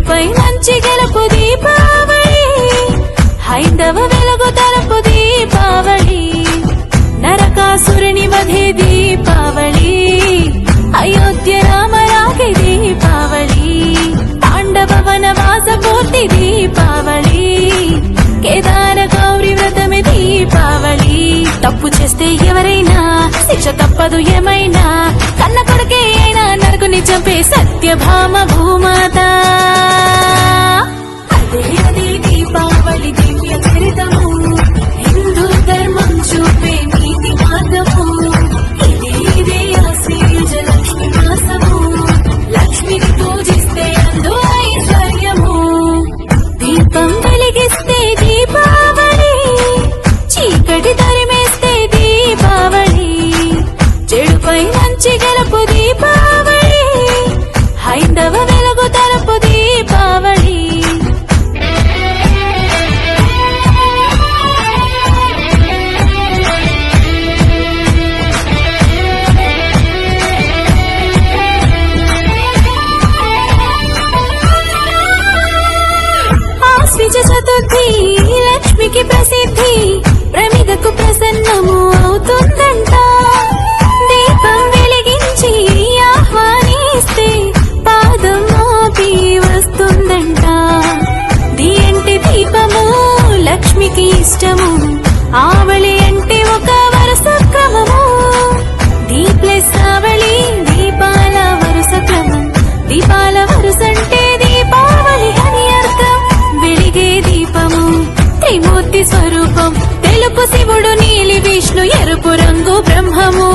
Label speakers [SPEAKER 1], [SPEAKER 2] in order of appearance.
[SPEAKER 1] చెడుపై మంచి గెలుపు దీపావళి, హైందవ వెలుగు తలుపు దీపావళి, నరకాసురుని వధే దీపావళి, అయోధ్య రామరాగే దీపావళి, పాండవ వనవాస పూర్తి దీపావళి, కేదార గౌరి వ్రతమే దీపావళి. తప్పు చేస్తే ఎవరైనా శిక్ష తప్పదు ఏమైనా, కన్న కొడుకే అయినా నరకుని చంపే సత్యభామ భూమాత. అదే అదే దీపావళి దివ్య చరితము, హిందూ ధర్మం చూపే నీతి మార్గము, ఇదే ఇదే ఆశ్రయజ లక్ష్మి మాసము, లక్ష్మిని పూజిస్తే అందు ఐశ్వర్యము. దీపం వెలిగిస్తే దీపావళి, చీకటి తరిమేస్తే దీపావళి, చెడుపై మంచి గెలుపు దీపావళి, హైందవ వెలుగు తలుపు దీపావళి. ఆశ్విజ చతుర్థి లక్ష్మికి ప్రసిద్ధి, ప్రమిదకు ప్రసన్నము అవుతుందంట. దీపం వెలిగించి ఆహ్వానిస్తే పాదం మోపి వస్తుందంట. దియంటి దీపము లక్ష్మికి ఇష్టము, ఆవళి అంటే ఒక వరుస క్రమము. దీప్లెస్ ఆవళి దీపాల వరుస క్రమం, దీపాల వరుసంటే దీపావళి అని అర్థం. వెలిగే దీపము త్రిమూర్తి స్వరూపం, తెలుపు శివుడు, నీలి విష్ణు, ఎరుపు రంగు బ్రహ్మము.